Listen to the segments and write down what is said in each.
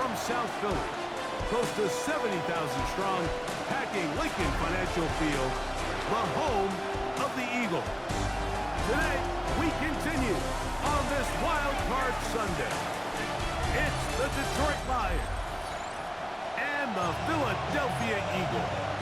from South Philly, close to 70,000 strong, packing Lincoln Financial Field, the home of the Eagles. Today, we continue on this Wild Card Sunday. It's the Detroit Lions and the Philadelphia Eagles.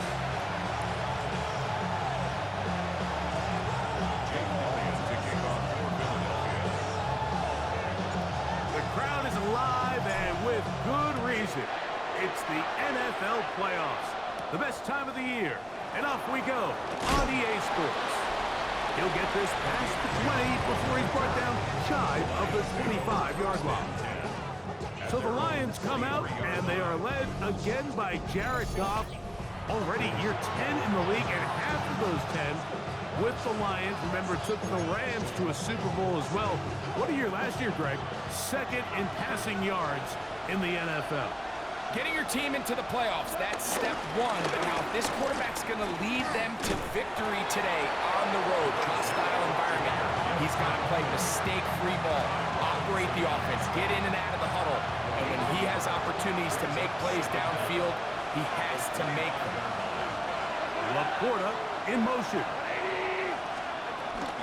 The crowd is alive and with good reason. It's the NFL playoffs, the best time of the year. And off we go on EA Sports. He'll get this past the 20 before he's brought down shy of the 25-yard line. So the Lions come out, and they are led again by Jared Goff. Already year 10 in the league, and half of those 10 with the Lions. Remember, took the Rams to a Super Bowl as well. What a year last year, Greg. Second in passing yards in the NFL. Getting your team into the playoffs, that's step one. But now if this quarterback's going to lead them to victory today on the road, hostile environment, he's got to play mistake-free ball, operate the offense, get in and out of the huddle. And when he has opportunities to make plays downfield, he has to make them. Laporta in motion.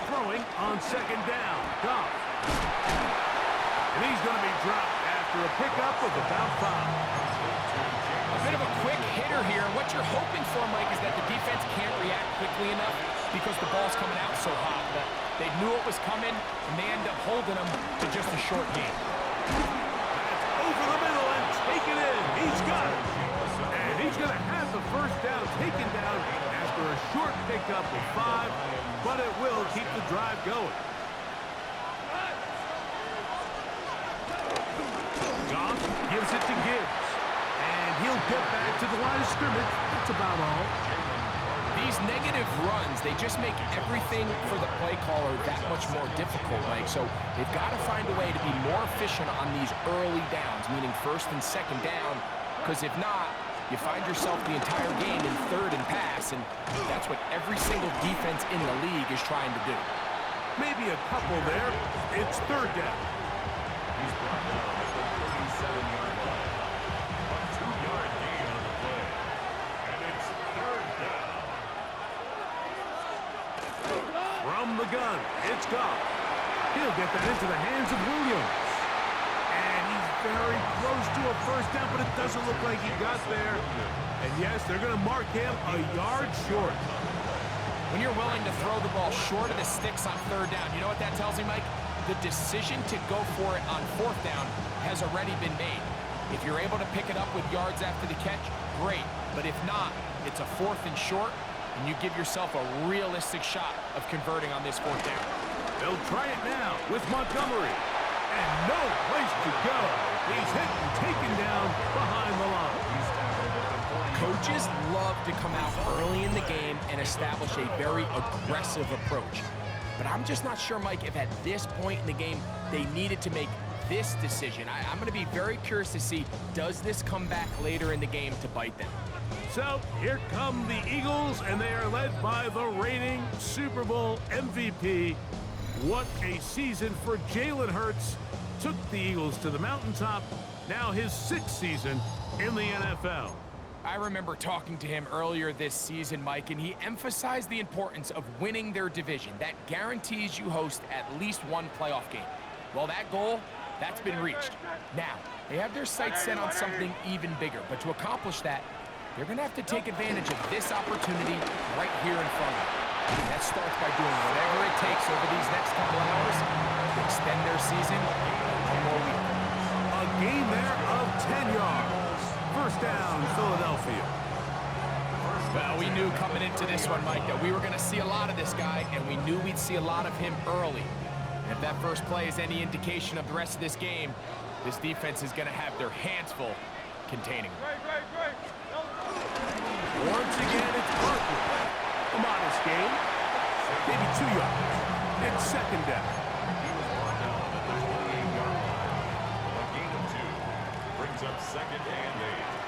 Throwing on second down. Goff. And he's going to be dropped after a pickup of about 5. A bit of a quick hitter here. What you're hoping for, Mike, is that the defense can't react quickly enough because the ball's coming out so hot. But they knew it was coming, and they end up holding them to just a short game. That's over the middle and taken in. He's got it. And he's going to have the first down taken down after a short pickup of 5, but it will keep the drive going. Goff gives it to Gibbs. And he'll get back to the line of scrimmage. That's about all. These negative runs, they just make everything for the play caller that much more difficult, Mike. So they've got to find a way to be more efficient on these early downs, meaning first and second down, because if not, you find yourself the entire game in third and pass, and that's what every single defense in the league is trying to do. Maybe a couple there. It's third down. He's brought down at the 37-yard line. A 2-yard gain on the play. And it's third down. From the gun, it's Goff. He'll get that into the hands of Williams. And he's very close to a first down, but it doesn't look like he got there. And yes, they're going to mark him a yard short. When you're willing to throw the ball short of the sticks on third down, you know what that tells me, Mike? The decision to go for it on fourth down has already been made. If you're able to pick it up with yards after the catch, great. But if not, it's a fourth and short, and you give yourself a realistic shot of converting on this fourth down. They'll try it now with Montgomery. And no place to go. He's hit and taken down behind the line. Coaches love to come out early in the game and establish a very aggressive approach. But I'm just not sure, Mike, if at this point in the game they needed to make this decision. I'm going to be very curious to see, does this come back later in the game to bite them? So here come the Eagles, and they are led by the reigning Super Bowl MVP. What a season for Jalen Hurts. Took the Eagles to the mountaintop. Now his 6th season in the NFL. I remember talking to him earlier this season, Mike, and he emphasized the importance of winning their division. That guarantees you host at least one playoff game. Well, that goal, that's been reached. Now, they have their sights set on something even bigger, but to accomplish that, they're going to have to take advantage of this opportunity right here in front of them. That starts by doing whatever it takes over these next couple of hours to extend their season one more week. A gain there of 10 yards. First down, Philadelphia. Well, we knew coming into this one, Mike, that we were going to see a lot of this guy, and we knew we'd see a lot of him early. And if that first play is any indication of the rest of this game, this defense is going to have their hands full containing him. Once again, it's Parker. A modest gain. Maybe 2 yards. It's second down. He was brought down at the 28-yard line. A gain of 2 brings up second and 8.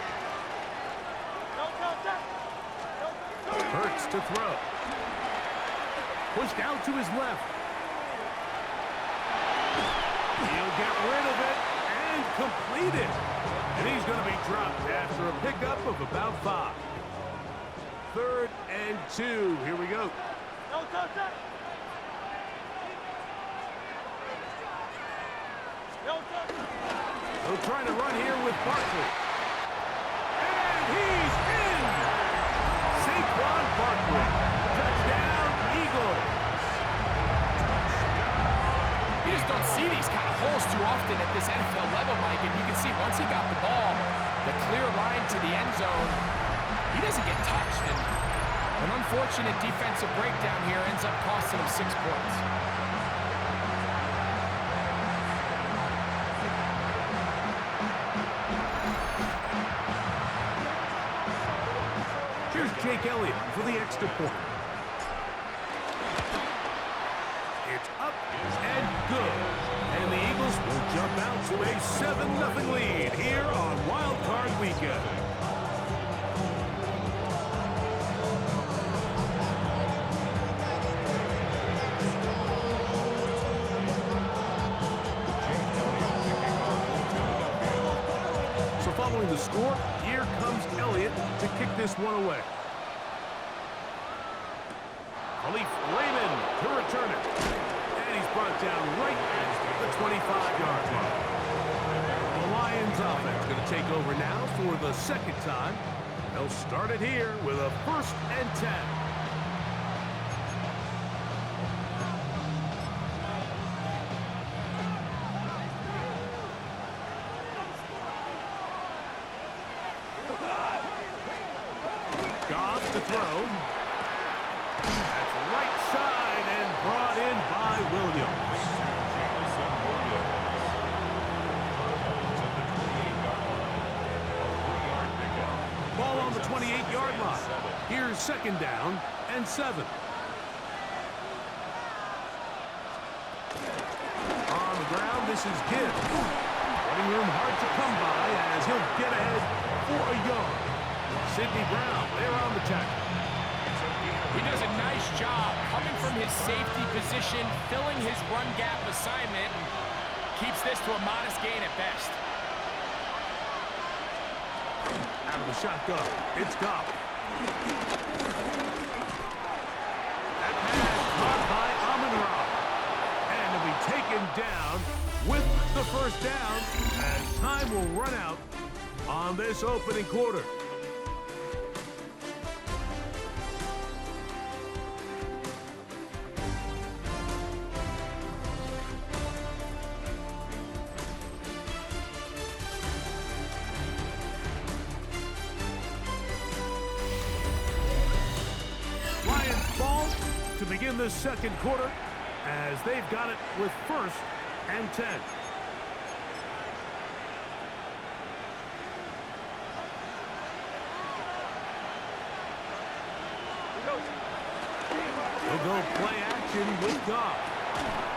Hurts to throw. Pushed out to his left. He'll get rid of it and complete it. And he's going to be dropped after a pickup of about 5. 3rd and 2. Here we go. They'll try to run here with Barkley. And he's in! Saquon Barkley. Touchdown, Eagles. You just don't see these kind of holes too often at this NFL level, Mike. And you can see once he got the ball, the clear line to the end zone, he doesn't get touched. And an unfortunate defensive breakdown here ends up costing him 6 points. Here's Jake Elliott for the extra point. It's up and good. And the Eagles will jump out to a 7-0 lead here on Wild Card Weekend. So following the score, here comes Elliott to kick this one away. Khalif Raymond to return it. And he's brought down right at the 25-yard line. The Lions offense going to take over now for the 2nd time. They'll start it here with a 1st and 10. Goff to throw. That's right side and brought in by Williams. Ball on the 28-yard line. Here's 2nd down and 7. On the ground, this is Gibbs. Running room hard to come by as he'll get ahead for a yard. Sidney Brown there on the tackle. He does a nice job coming from his safety position, filling his run gap assignment, and keeps this to a modest gain at best. Out of the shotgun, it's Goff. That pass caught by Amon-Ra. And to be taken down with the 1st down as time will run out on this opening quarter. To begin this 2nd quarter as they've got it with 1st and 10. They'll go play action with Goff.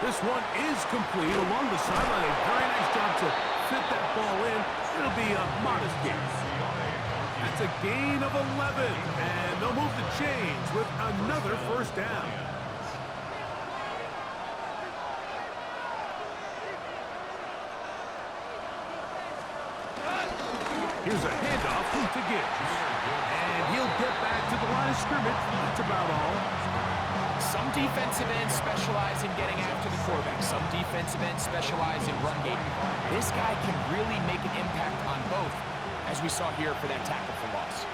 This one is complete along the sideline. A very nice job to fit that ball in. It'll be a modest gain. That's a gain of 11, and they'll move the chains with another 1st down. Here's a handoff to Gibbs, and he'll get back to the line of scrimmage. That's about all. Some defensive ends specialize in getting after the quarterback. Some defensive ends specialize in run game. This guy can really make an impact on both, as we saw here for that tackle for loss.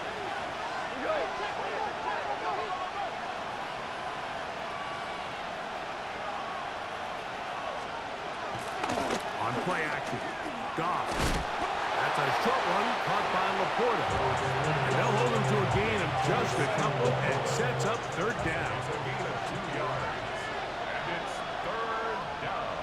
On play action, Goff. That's a short one caught by Laporta. And they'll hold him to a gain of just a couple and sets up 3rd down. It's a gain of 2 yards. And it's 3rd down.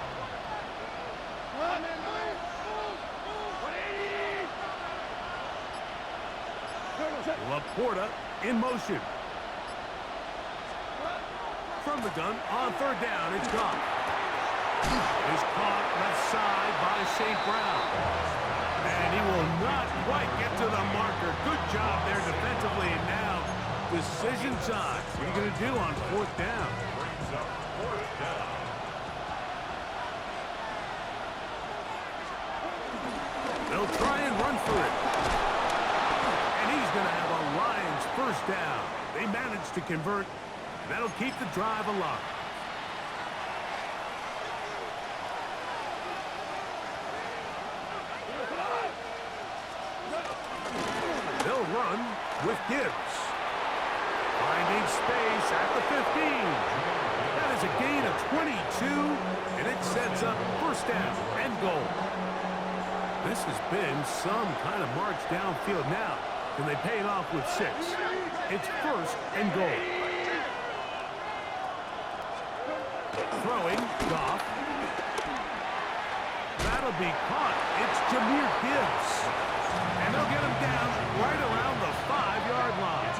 Laporta in motion. From the gun on 3rd down, it's Goff. Is caught left side by St. Brown. And he will not quite get to the marker. Good job there defensively. And now, decision time. What are you going to do on 4th down? Brings up 4th down. They'll try and run for it. And he's going to have a Lions first down. They managed to convert. That'll keep the drive alive. They'll run with Gibbs. Finding space at the 15. That is a gain of 22, and it sets up first down and goal. This has been some kind of march downfield now. Can they pay it off with 6? It's first and goal. Throwing, Goff. That'll be caught. It's Jahmyr Gibbs. And they'll get him down right around the 5-yard line.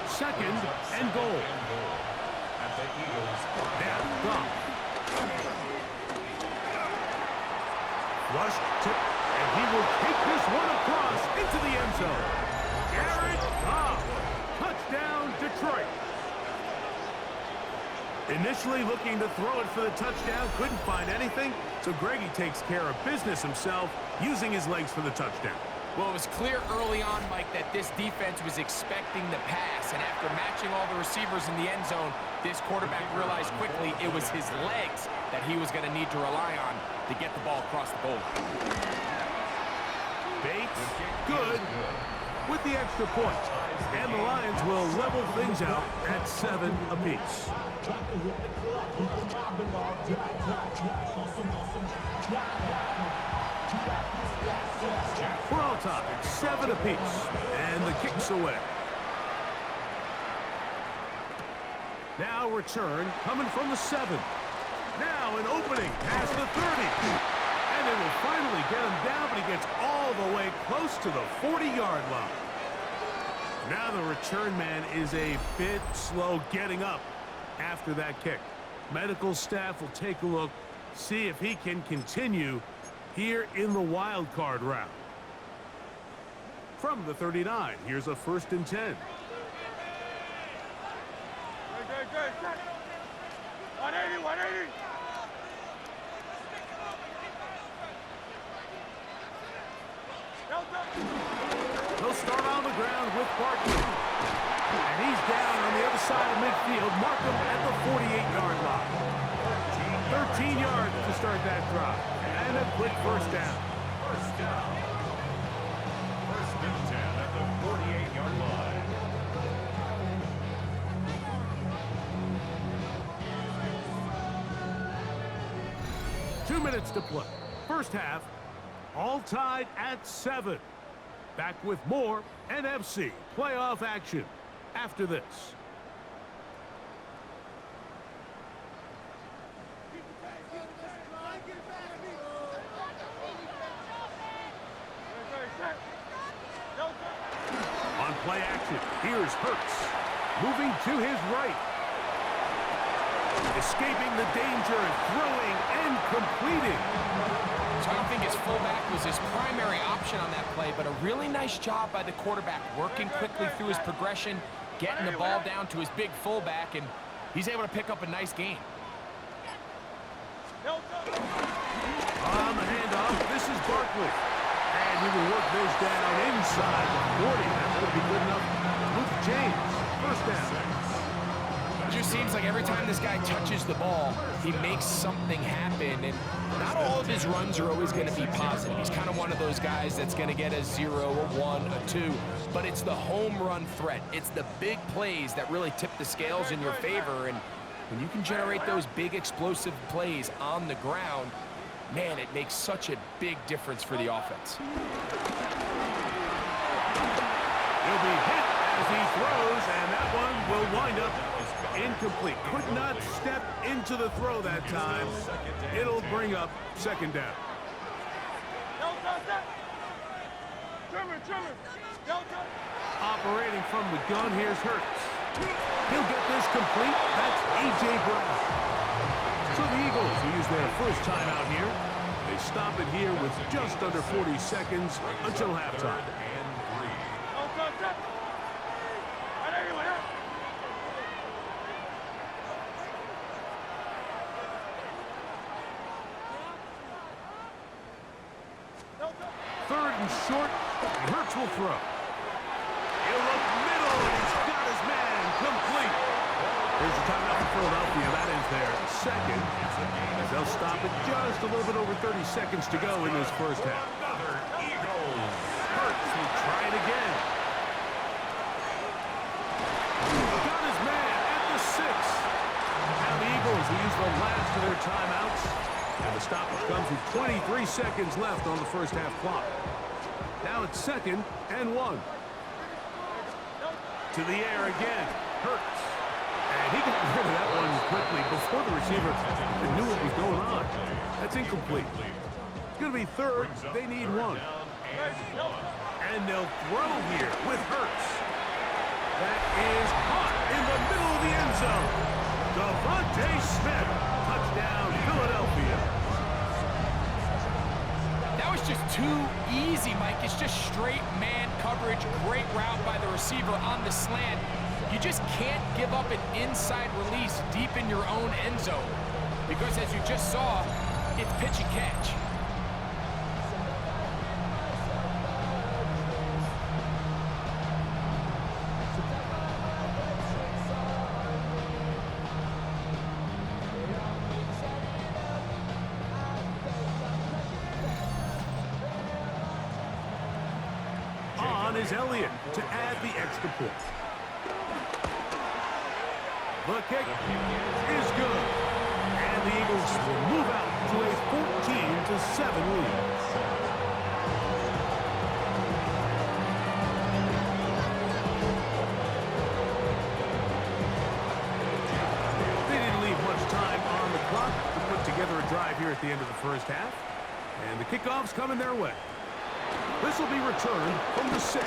Second and goal. Now, Goff. Flush tip, and he will take this one across into the end zone. Jared Goff. Touchdown, Detroit. Initially looking to throw it for the touchdown, couldn't find anything, so Greggy takes care of business himself, using his legs for the touchdown. Well, it was clear early on, Mike, that this defense was expecting the pass, and after matching all the receivers in the end zone, this quarterback realized quickly it was his legs that he was going to need to rely on to get the ball across the goal. Bates, good, with the extra point. And the Lions will level things out at 7 apiece. We're all tied, 7 apiece, and the kick's away. Now return coming from the 7. Now an opening past the 30. And they will finally get him down, but he gets all the way close to the 40-yard line. Now the return man is a bit slow getting up after that kick. Medical staff will take a look, see if he can continue here in the wild card round. From the 39, here's a 1st and 10. Good. 180. They'll start on the ground with Barkley. And he's down on the other side of midfield. Mark him at the 48-yard line. 13 yards to start that drive. And a quick first down. First down. 1st and 10 at the 48-yard line. Two minutes to play. First half, all tied at 7. Back with more NFC playoff action after this. On play action, here's Hurts. Moving to his right. Escaping the danger, throwing and completing. So I don't think his fullback was his primary option on that play, but a really nice job by the quarterback working quickly through his progression, getting the ball down to his big fullback, and he's able to pick up a nice gain. On the handoff, this is Barkley. And he will work this down inside the 40. That's going to be good enough with James. First down. It just seems like every time this guy touches the ball, he makes something happen, and not all of his runs are always going to be positive. He's kind of one of those guys that's going to get a 0, a 1, a 2, but it's the home run threat. It's the big plays that really tip the scales in your favor, and when you can generate those big explosive plays on the ground, man, it makes such a big difference for the offense. He'll be hit as he throws, and that one will wind up incomplete. Could not step into the throw that time. It'll bring up 2nd down. Operating from the gun, here's Hurts. He'll get this complete. That's A.J. Brown. So the Eagles will use their first time out here. They stop it here with just under 40 seconds until halftime. and short, and Hurts will throw. He'll look middle, and he's got his man complete. Here's the timeout for Philadelphia. That is their second, as they'll stop it just a little bit over 30 seconds to go in this first half. Another Eagles. Hurts will try it again. Got his man at the 6. Now the Eagles will use the last of their timeouts. And the stoppage comes with 23 seconds left on the first half clock. Now it's 2nd and 1. To the air again. Hurts. And he got rid of that one quickly before the receiver even knew what was going on. That's incomplete. It's going to be 3rd. They need 1. And they'll throw here with Hurts. That is caught in the middle of the end zone. Devontae Smith. Touchdown, Philadelphia. That was just too easy, Mike. It's just straight man coverage. Great route by the receiver on the slant. You just can't give up an inside release deep in your own end zone. Because as you just saw, it's pitch and catch. Is Elliott to add the extra point. The kick is good. And the Eagles will move out to a 14-7 lead. They didn't leave much time on the clock to put together a drive here at the end of the first half. And the kickoff's coming their way. This will be returned from the 6.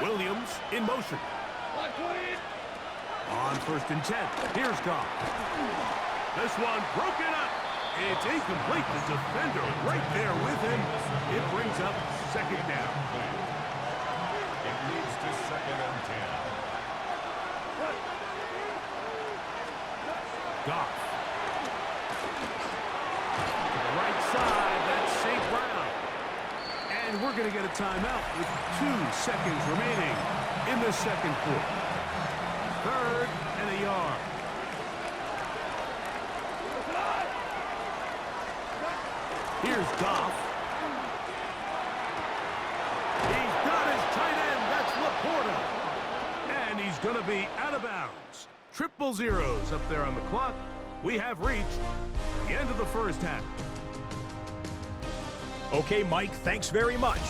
Williams in motion. On 1st and 10. Here's Goff. This one broken up. It's incomplete. The defender right there with him. It brings up 2nd down. It leads to 2nd and 10. Goff. To the right side, that's St. Brown. And we're going to get a timeout with 2 seconds remaining in the second quarter. 3rd and a yard. Here's Goff. He's got his tight end. That's Laporta. And he's going to be out of bounds. 0-0 up there on the clock. We have reached the end of the first half. Okay, Mike, thanks very much.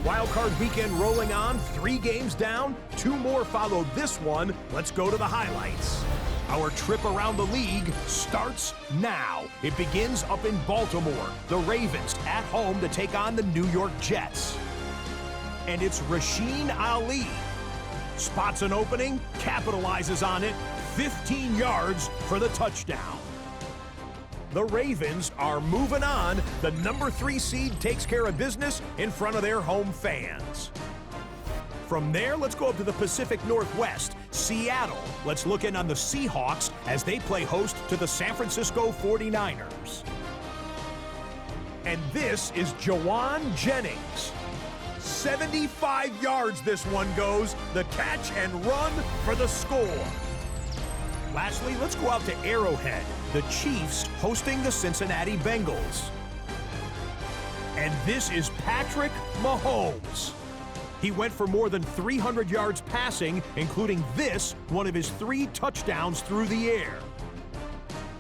Wildcard weekend rolling on, 3 games down, 2 more follow this one. Let's go to the highlights. Our trip around the league starts now. It begins up in Baltimore. The Ravens at home to take on the New York Jets. And it's Rasheen Ali. Spots an opening, capitalizes on it, 15 yards for the touchdown. The Ravens are moving on. The number 3 seed takes care of business in front of their home fans. From there, let's go up to the Pacific Northwest, Seattle. Let's look in on the Seahawks as they play host to the San Francisco 49ers. And this is Jawan Jennings. 75 yards this one goes. The catch and run for the score. Lastly, let's go out to Arrowhead. The Chiefs hosting the Cincinnati Bengals. And this is Patrick Mahomes. He went for more than 300 yards passing, including this, one of his 3 touchdowns through the air.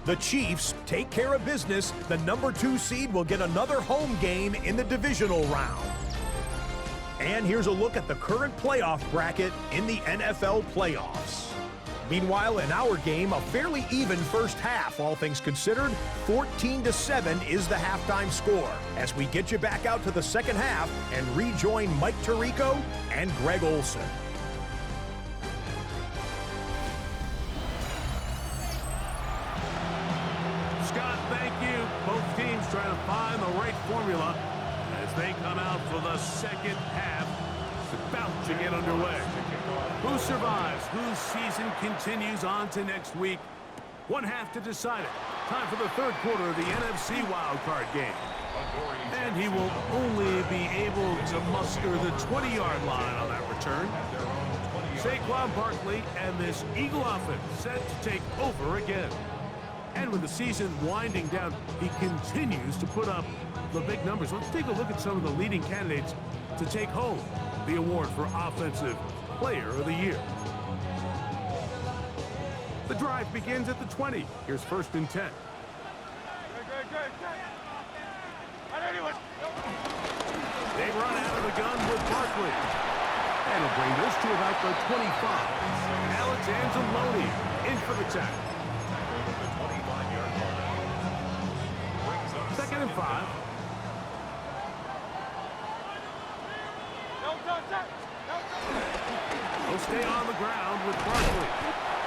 The Chiefs take care of business. The number 2 seed will get another home game in the divisional round. And here's a look at the current playoff bracket in the NFL playoffs. Meanwhile, in our game, a fairly even first half, all things considered. 14-7 is the halftime score as we get you back out to the second half and rejoin Mike Tirico and Greg Olson. Scott, thank you. Both teams trying to find the right formula as they come out for the second half. It's about to get underway. Who survives? Whose season continues on to next week? One half to decide it. Time for the third quarter of the NFC Wildcard game. And he will only be able to muster the 20-yard line on that return. Saquon Barkley and this Eagle offense set to take over again. And with the season winding down, he continues to put up the big numbers. Let's take a look at some of the leading candidates to take home the award for Offensive Player of the Year. The drive begins at the 20. Here's 1st and 10. They run out of the gun with Barkley. And he'll bring this to about the 25. Alexander in for the tackle. 2nd and 5. He'll stay on the ground with Barkley.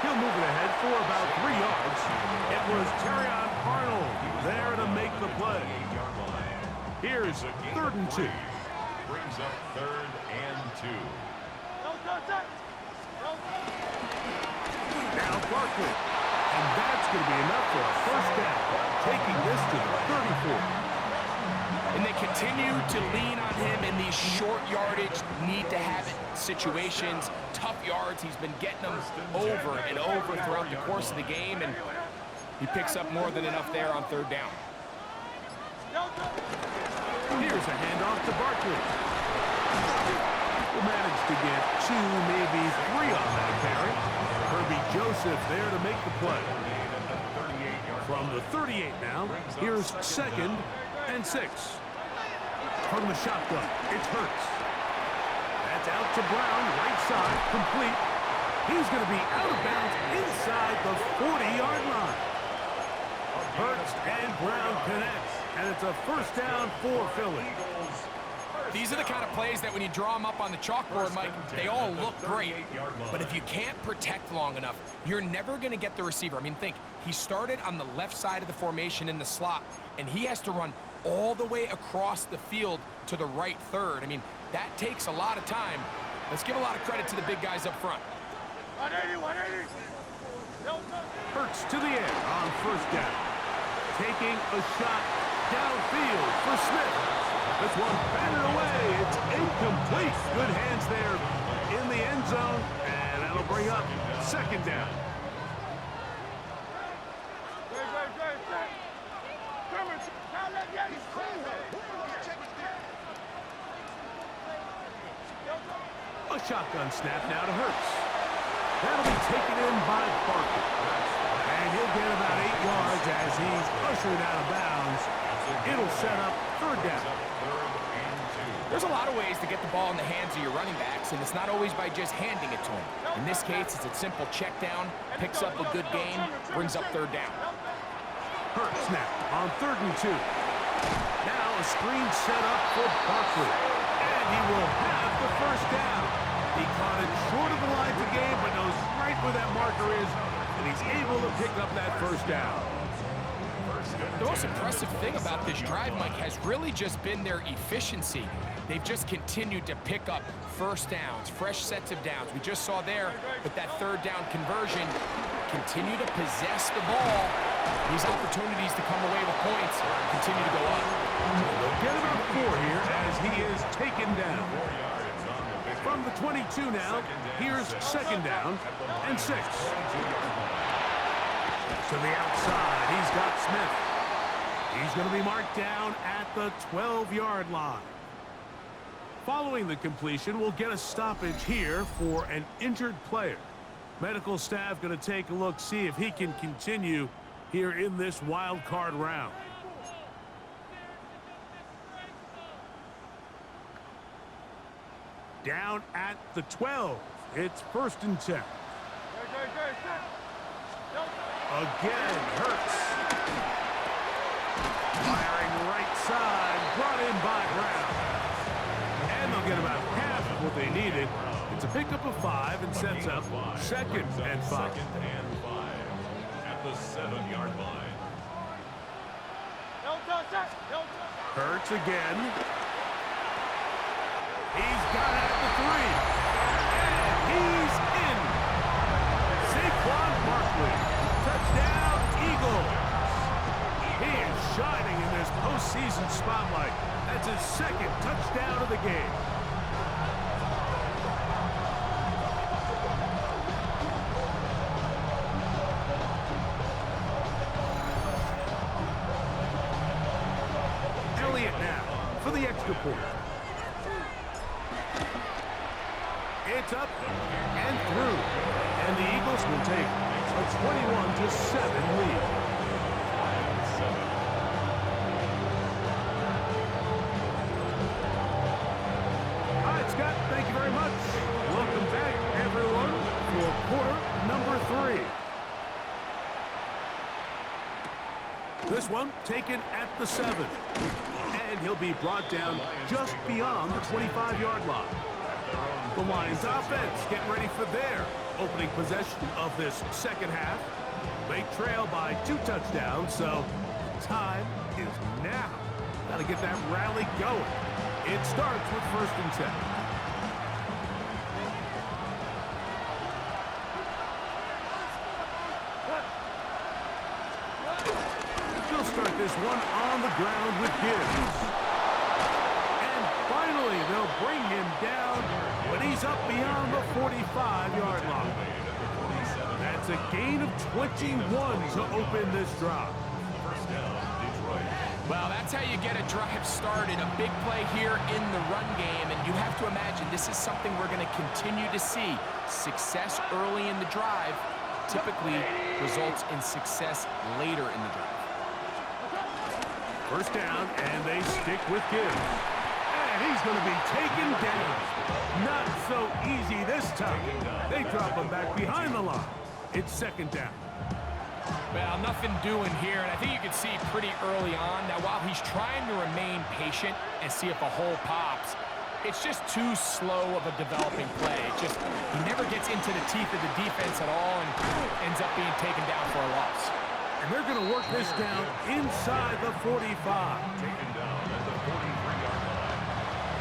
He'll move it ahead for about 3 yards. It was Terrion Arnold there to make the play. Here's 3rd and 2. Brings up 3rd and 2. Now Barkley. And that's going to be enough for a 1st down. Taking this to the 34. And they continue to lean on him in these short yardage, need-to-have-it situations, tough yards. He's been getting them over and over throughout the course of the game, and he picks up more than enough there on 3rd down. Here's a handoff to Barkley. Will manage to get 2, maybe 3 on that carry. Herbie Joseph there to make the play. From the 38 now, here's 2nd and 6. From the shotgun, it's Hurts. That's out to Brown, right side, complete. He's going to be out of bounds inside the 40-yard line. Hurts and Brown connects, and it's a 1st down for Philly. These are the kind of plays that when you draw them up on the chalkboard, Mike, they all look great. But if you can't protect long enough, you're never going to get the receiver. I mean, think, he started on the left side of the formation in the slot, and he has to run all the way across the field to the right 3rd. I mean, that takes a lot of time. Let's give a lot of credit to the big guys up front. 180. Hurts to the end on 1st down. Taking a shot downfield for Smith. This one batted away. It's incomplete. Good hands there in the end zone, and that'll bring up 2nd down. A shotgun snap now to Hurts. That'll be taken in by Barkley. And he'll get about 8 yards as he's ushered out of bounds. It'll set up 3rd down. There's a lot of ways to get the ball in the hands of your running backs, and it's not always by just handing it to them. In this case, it's a simple check down, picks up a good gain, brings up 3rd down. Hurts snap on 3rd and 2. Now a screen set up for Barkley. And he will have the 1st down. He caught it short of the lines of game, but knows right where that marker is, and he's able to pick up that 1st down. The most impressive thing about this drive, Mike, has really just been their efficiency. They've just continued to pick up 1st downs, fresh sets of downs. We just saw there with that 3rd down conversion, continue to possess the ball. These opportunities to come away with points continue to go up. They'll get about 4 here as he is taken down. From the 22 now, here's 2nd down and 6. To the outside, he's got Smith. He's going to be marked down at the 12-yard line. Following the completion, we'll get a stoppage here for an injured player. Medical staff going to take a look, see if he can continue here in this wild card round. Down at the 12. It's 1st and 10. Again, Hurts. Firing right side, brought in by Brown. And they'll get about half of what they needed. It's a pickup of 5 and sets up 2nd and 5. At the 7-yard line. Hurts again. He's got it at the 3. And he's in. Saquon Barkley. Touchdown, Eagles. He is shining in this postseason spotlight. That's his second touchdown of the game. Now for the extra point. It's up and through. And the Eagles will take a 21-7 lead. All right, Scott, thank you very much. Welcome back, everyone, for quarter number 3. This one taken at the 7. And he'll be brought down just beyond the 25-yard line. The Lions offense getting ready for their opening possession of this second half. They trail by 2 touchdowns, so the time is now. Got to get that rally going. It starts with 1st and 10. Start this one on the ground with Gibbs. And finally, they'll bring him down when he's up beyond the 45-yard line. That's a gain of 21 to open this drive. Well, that's how you get a drive started. A big play here in the run game, and you have to imagine this is something we're going to continue to see. Success early in the drive typically results in success later in the drive. First down, and they stick with Gibbs. And he's going to be taken down. Not so easy this time. They drop him back behind the line. It's 2nd down. Well, nothing doing here, and I think you can see pretty early on. Now, while he's trying to remain patient and see if a hole pops, it's just too slow of a developing play. He never gets into the teeth of the defense at all and ends up being taken down for a loss. And they're going to work this down inside the 45. Taken down at the 43-yard line.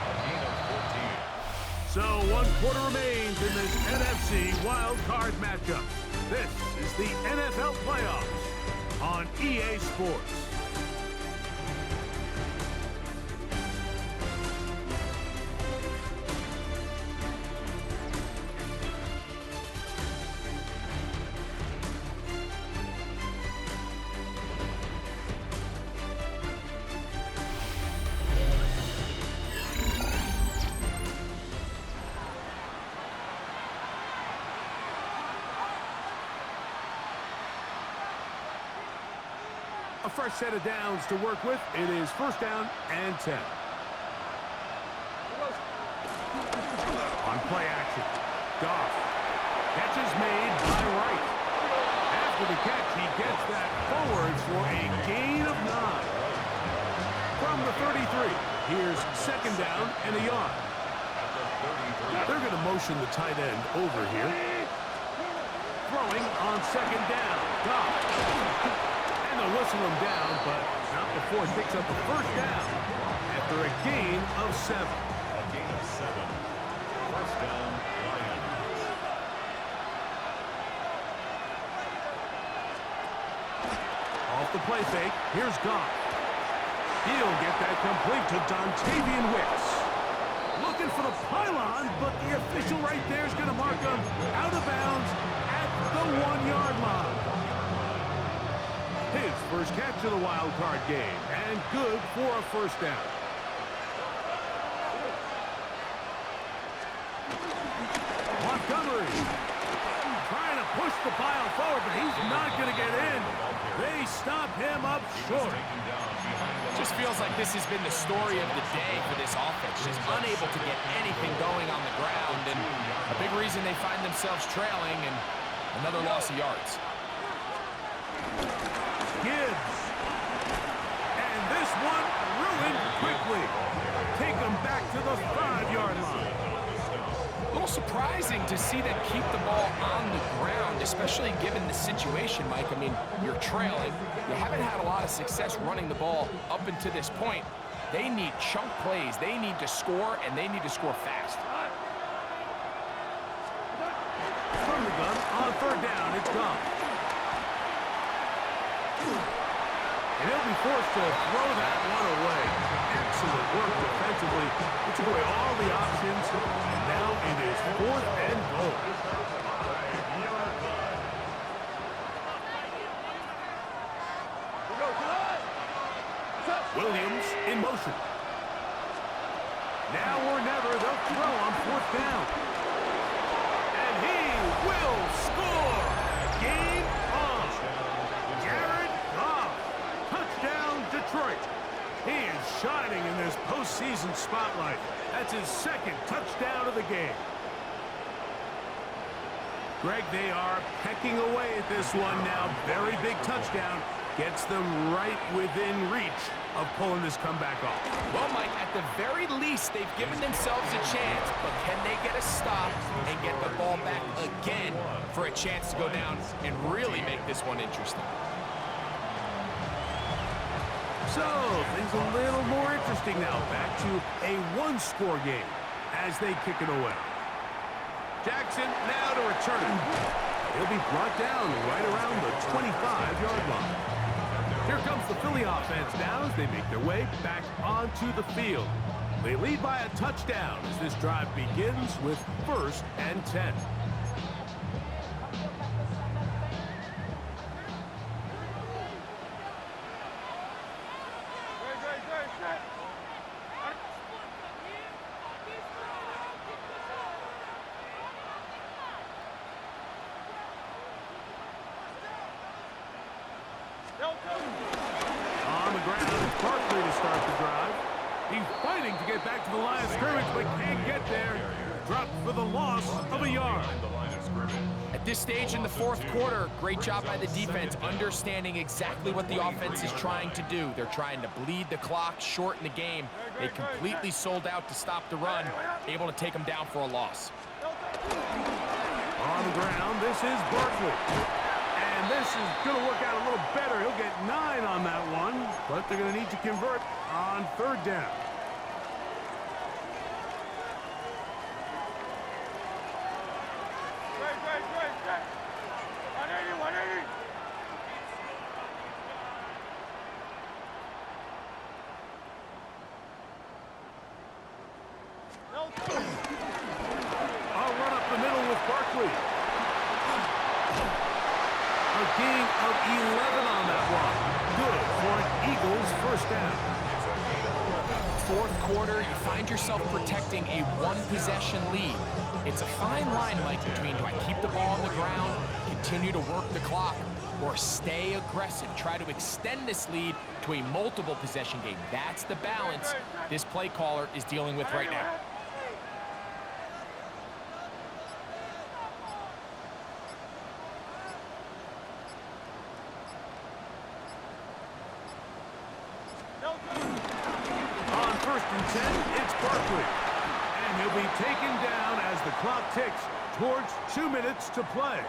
A gain of 14. So 1 quarter remains in this NFC Wildcard matchup. This is the NFL Playoffs on EA Sports. A fresh set of downs to work with. It is 1st down and 10. On play action, Goff. Catch is made by Wright. After the catch, he gets that forward for a gain of 9. From the 33, here's 2nd down and a yard. They're going to motion the tight end over here. Throwing on 2nd down, Goff. They'll whistle him down, but not before he picks up the 1st down after a gain of 7. A gain of 7. 1st down, Lions. Off the play fake, here's Goff. He'll get that complete to Dontavian Wicks. Looking for the pylon, but the official right there is going to mark him out of bounds at the 1-yard line. His first catch of the wild card game, and good for a 1st down. Montgomery trying to push the pile forward, but he's not going to get in. They stop him up short. Just feels like this has been the story of the day for this offense. Just unable to get anything going on the ground, and a big reason they find themselves trailing, and another loss of yards. Gibbs. And this one ruined quickly. Take him back to the 5-yard line. A little surprising to see them keep the ball on the ground, especially given the situation, Mike. I mean, you're trailing. You haven't had a lot of success running the ball up until this point. They need chunk plays. They need to score, and they need to score fast. From the gun, on third down, it's gone. And he'll be forced to throw that one away. Excellent work defensively. It took away all the options, and now it is 4th and goal. Williams in motion. Now or never, they'll throw on 4th down. And he will score. Game on. Jared Goff. Touchdown, Detroit. He is shining in this postseason spotlight. That's his 2nd touchdown of the game. Greg, they are pecking away at this one now. Very big touchdown. Gets them right within reach of pulling this comeback off. Well, Mike, at the very least, they've given themselves a chance, but can they get a stop and get the ball back again for a chance to go down and really make this one interesting? So, things a little more interesting now. Back to a one-score game as they kick it away. Jackson now to return it. He'll be brought down right around the 25-yard line. Here comes the Philly offense now as they make their way back onto the field. They lead by a touchdown as this drive begins with 1st and 10. On the ground, it's Barkley to start the drive. He's fighting to get back to the line of scrimmage, but can't get there. Dropped for the loss of a yard. At this stage in the 4th quarter, great job by the defense, understanding exactly what the offense is trying to do. They're trying to bleed the clock, shorten the game. They completely sold out to stop the run, able to take them down for a loss. On the ground, this is Barkley. And this is going to work out a little better. He'll get 9 on that one, but they're going to need to convert on 3rd down. I'll run up the middle with Barkley. A gain of 11 on that one. Good for an Eagles 1st down. 4th quarter, you find yourself protecting a one-possession lead. It's a fine line, Mike, between do I keep the ball on the ground, continue to work the clock, or stay aggressive, try to extend this lead to a multiple possession game. That's the balance this play caller is dealing with right now. On 1st and 10, it's Barkley. And he'll be taken down as the clock ticks towards 2 minutes to play.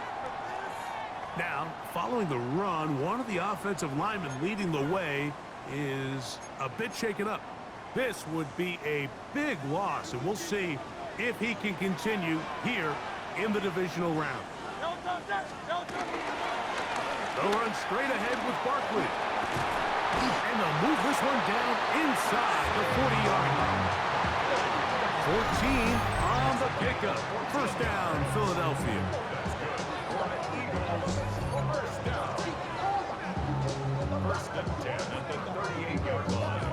Now, following the run, one of the offensive linemen leading the way is a bit shaken up. This would be a big loss, and we'll see if he can continue here in the divisional round. They'll run straight ahead with Barkley. And they'll move this one down inside the 40-yard line. 14 on the pickup. 1st down, Philadelphia. First and 10 at the 38-yard line.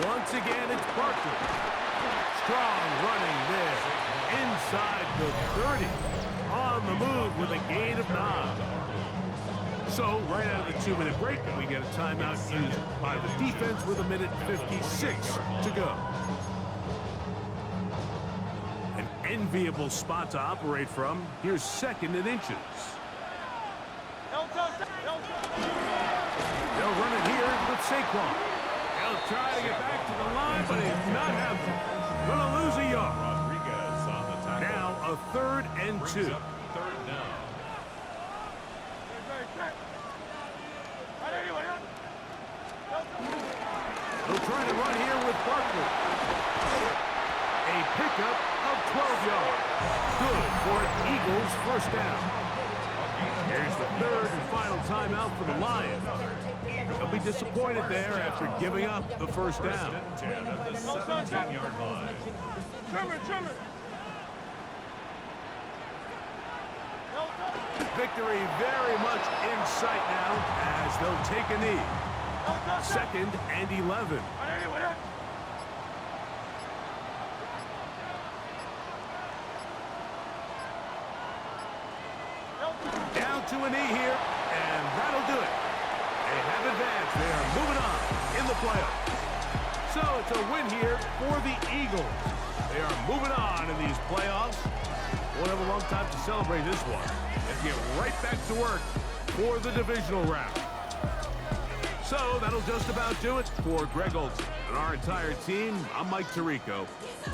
Once again, it's Barkley. Strong running there. Inside the 30. On the move with a gain of 9. So, right out of the 2-minute break, we get a timeout used by the defense with 1:56 to go. An enviable spot to operate from. Here's 2nd and inches. They'll run it here with Saquon. They'll try to get back to the line, but he's not having it. Gonna lose a yard. Rodriguez on the tackle. Now a 3rd and Brings 2. up 3rd down. They'll try to run here with Barkley. A pickup of 12 yards. Good for an Eagles first down. Here's the 3rd and final timeout for the Lions. They'll be disappointed there after giving up the first down. 10 at the 17-yard line. Victory very much in sight now as they'll take a knee. 2nd and 11. Down to a knee here, and that'll do it. They have advanced. They are moving on in the playoffs. So it's a win here for the Eagles. They are moving on in these playoffs. Won't have a long time to celebrate this one. Let's get right back to work for the divisional round. So that'll just about do it for Greg Olson and our entire team. I'm Mike Tirico.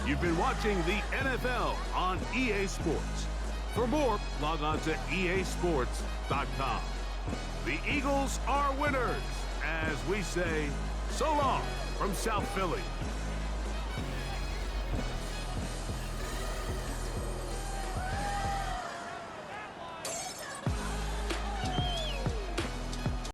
You've been watching the NFL on EA Sports. For more, log on to easports.com. The Eagles are winners, as we say so long from South Philly.